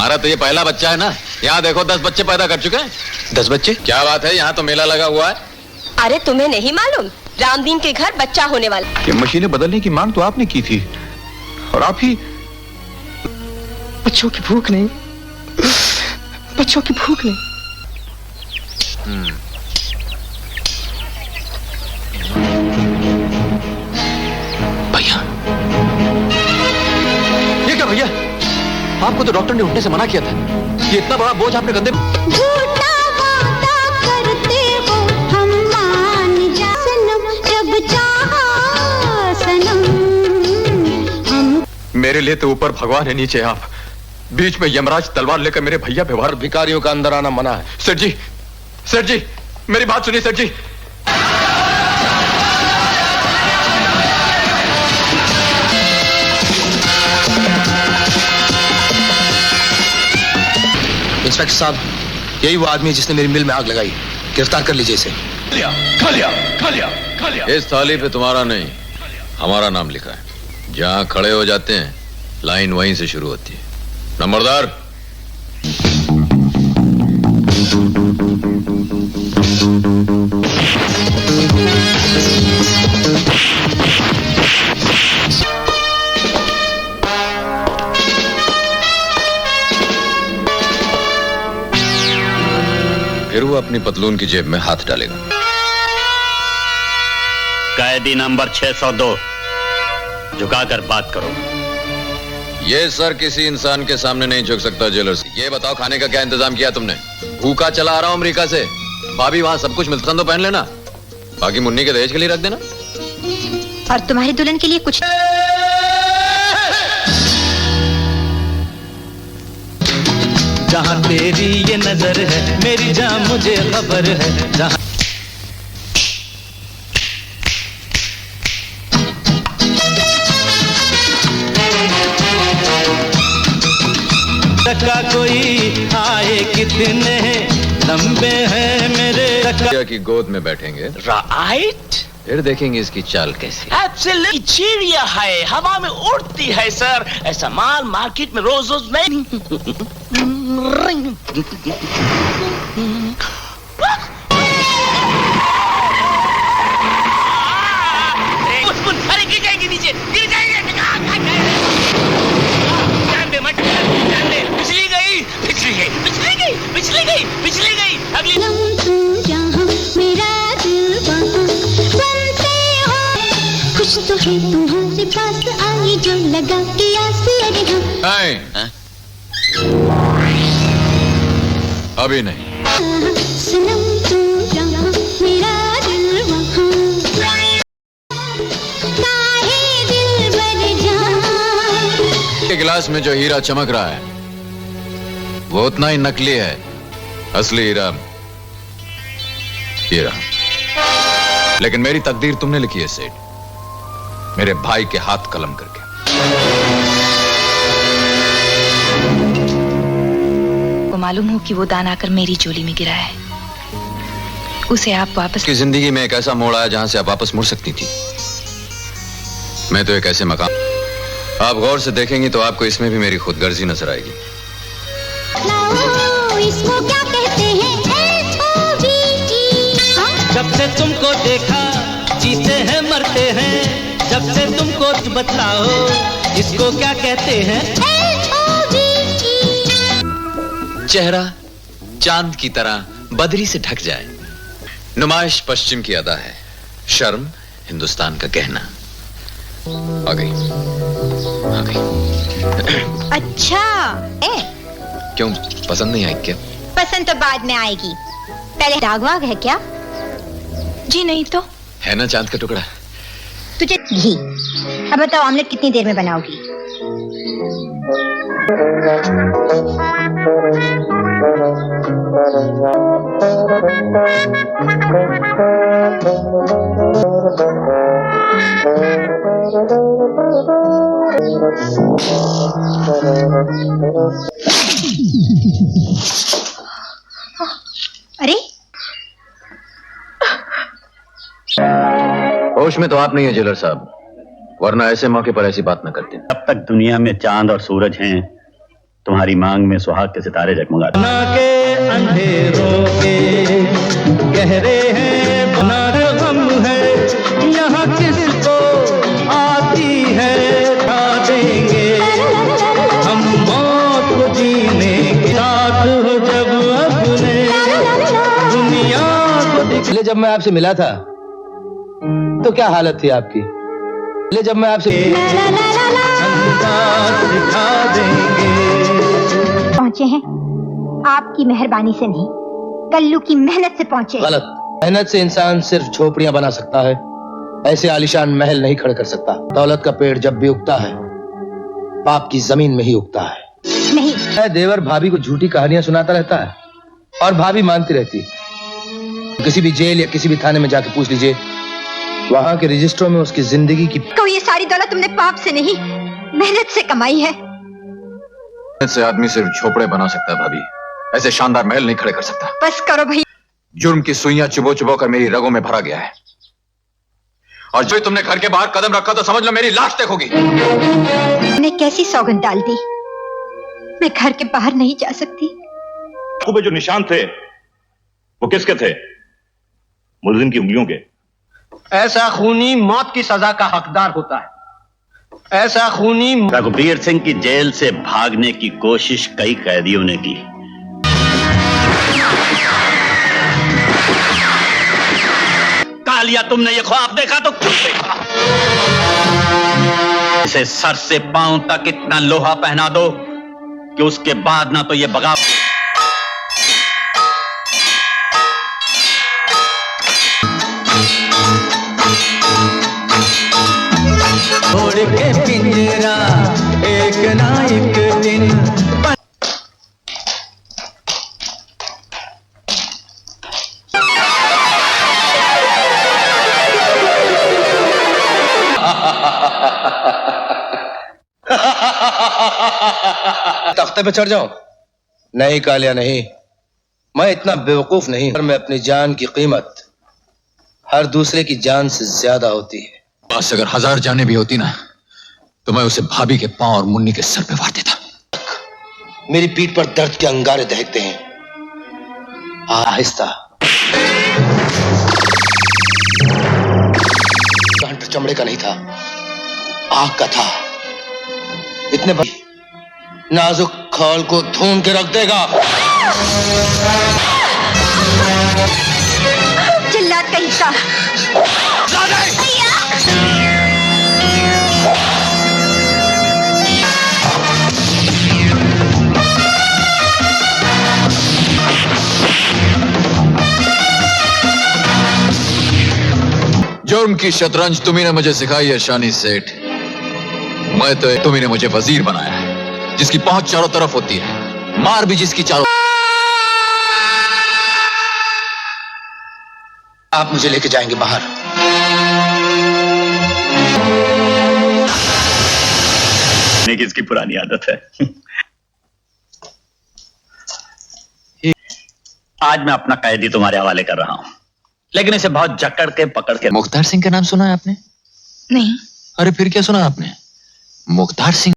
तुम्हारा तो ये पहला बच्चा है ना। यहाँ देखो 10 बच्चे पैदा कर चुके हैं। 10 बच्चे? क्या बात है, यहाँ तो मेला लगा हुआ है। अरे तुम्हें नहीं मालूम, रामदीन के घर बच्चा होने वाला। ये मशीनें बदलने की मांग तो आपने की थी और आप ही। बच्चों की भूख नहीं, बच्चों की भूख नहीं। भैया, ये क्या भैया? आपको तो डॉक्टर ने उठने से मना किया था। ये इतना बड़ा बोझ आपने कंधे। झूठा वादा करते हो, हम मान जा सनम, जब चाहा सनम हम। मेरे लिए तो ऊपर भगवान है, नीचे आप। बीच में यमराज तलवार लेकर मेरे भैया पे वार। भिखारियों का अंदर आना मना है। सेठ जी, मेरी बात सुनिए सेठ जी। इंस्पेक्टर साहब, यही वो आदमी है जिसने मेरी मिल में आग लगाई। गिरफ्तार कर लीजिए इसे। खा लिया। इस थाली पे तुम्हारा नहीं, हमारा नाम लिखा है। जहाँ खड़े हो जाते हैं, लाइन वहीं से शुरू होती है। नंबरदार। फिर वो अपनी पतलून की जेब में हाथ डालेगा। कैदी नंबर 602, झुकाकर बात करो। ये सर किसी इंसान के सामने नहीं झुक सकता जेलर से। ये बताओ, खाने का क्या इंतजाम किया तुमने? भूखा चला आ रहा हूं अमेरिका से। भाभी वहां सब कुछ मिलता तो पहन लेना, बाकी मुन्नी के दहेज के लिए रख देना। और तुम्हारी दुल्हन के लिए कुछ। जहाँ तेरी ये नजर है मेरी जान, मुझे खबर है। जहाँ टका कोई आए, कितने लंबे हैं मेरे टका की गोद में बैठेंगे, राइट। फिर देखेंगे इसकी चाल कैसी। एब्सोल्युटली चिड़िया है, हवा में उड़ती है सर। ऐसा माल मार्केट में रोज रोज नहीं। गिर जाएगी नीचे, गिर जाएगी। पिछली गई, पिछली गई, पिछली गई, पिछली गई, पिछली गई। अगली तुम जहाँ मेरा दिल वहाँ, बनते हो कुछ तो है तुम्हारे पास आई जो लगा के आस। अरे हाँ, अभी नहीं। सनम तुम जहाँ मेरा दिल वहाँ, काहे दिल भर जाए। के गिलास में जो हीरा चमक रहा है वो उतना ही नकली है। असली हीरा ये रहा। लेकिन मेरी तकदीर तुमने लिखी है सेठ, मेरे भाई के हाथ कलम करके। को मालूम हो कि वो दान आकर मेरी झोली में गिरा है, उसे आप वापस। की जिंदगी में एक ऐसा मोड़ आया जहां से आप वापस मुड़ सकती थी। मैं तो एक ऐसे मकाम, आप गौर से देखेंगी तो आपको इसमें भी मेरी खुदगर्जी नजर आएगी। इसको क्या कहते हैं? जब से तुमको देखा जीते हैं मरते हैं, जब से तुमको बतलाओ इसको क्या कहते हैं? चेहरा चांद की तरह बदरी से ढक जाए, नुमाइश पश्चिम की अदा है, शर्म हिंदुस्तान का गहना। आ गई, आ गई। अच्छा क्यों, पसंद नहीं आई क्या? पसंद तो बाद में आएगी, पहले दाग वाग है क्या? जी नहीं तो। है ना चांद का टुकड़ा। तुझे घी। अब बताओ ऑमलेट कितनी देर में बनाओगी? अरे होश में तो आप नहीं है जेलर साहब, वरना ऐसे मौके पर ऐसी बात न करते। जब तक दुनिया में चांद और सूरज हैं तुम्हारी मांग में सुहाग के सितारे जगमगाते। ना के अंधेरों के गहरे हैं बना हम है यहाँ किसको आती है खा देंगे हम मौत को जीने के साथ हो जब अपने दुनिया को पहले जब मैं आपसे मिला था तो क्या हालत थी आपकी? पहले जब मैं आपसे दिखा देंगे। पहुंचे हैं आपकी मेहरबानी से नहीं, कल्लू की मेहनत से पहुंचे। गलत। मेहनत से इंसान सिर्फ झोपड़ियां बना सकता है, ऐसे आलीशान महल नहीं खड़े कर सकता। दौलत का पेड़ जब भी उगता है पाप की जमीन में ही उगता है। नहीं, देवर भाभी को झूठी कहानियां सुनाता रहता है और भाभी मानती रहती। किसी भी जेल या किसी भी थाने में जाके पूछ लीजिए, वहां के रजिस्टरों में उसकी जिंदगी की तो ये सारी दौलत तुमने पाप से नहीं मेहनत से कमाई है। से आदमी सिर्फ झोपड़े बना सकता है भाभी, ऐसे शानदार महल नहीं खड़े कर सकता। बस करो भाई। जुर्म की सुइयां चुबो चुबो कर मेरी रगों में भरा गया है, और जो तुमने घर के बाहर कदम रखा तो समझ लो मेरी लाश देखोगी। तुमने कैसी सौगंध डाल दी, मैं घर के बाहर नहीं जा सकती। पे जो निशान थे वो किसके थे? मुलजिम की उंगलियों के। ऐसा खूनी मौत की सजा का हकदार होता है। ऐसा खूनी रघुबीर सिंह की जेल से भागने की कोशिश कई कैदियों ने की। कालिया, तुमने ये ख्वाब देखा तो क्यों देखा? इसे सर से पांव तक इतना लोहा पहना दो कि उसके बाद ना तो ये बगावत छोड़ के पिंजरा एक ना एक दिन। तख्ते पे चढ़ जाऊं? नहीं कालिया नहीं, मैं इतना बेवकूफ नहीं। मैं अपनी जान की कीमत हर दूसरे की जान से ज्यादा होती है। बस अगर 1000 जानें भी होती ना तो मैं उसे भाभी के पांव और मुन्नी के सर पे वार देता। मेरी पीठ पर दर्द के अंगारे दहकते हैं। आहिस्ता। घंटा चमड़े का नहीं था, आग का था। इतने नाजुक खाल को धून के रख देगा। चिल्लात का हिस्सा। जुर्म की शतरंज तुम्ही ने मुझे सिखाई है शानी सेठ। मैं तो तुम्ही ने मुझे वजीर बनाया है, जिसकी पहुंच चारों तरफ होती है, मार भी जिसकी चारों। आप मुझे लेके जाएंगे बाहर। किसकी पुरानी आदत है। आज मैं अपना कैदी तुम्हारे हवाले कर रहा हूं, लेकिन इसे बहुत जकड़ के पकड़ के। मुख्तार सिंह का नाम सुना है आपने? नहीं। अरे फिर क्या सुना आपने? मुख्तार सिंह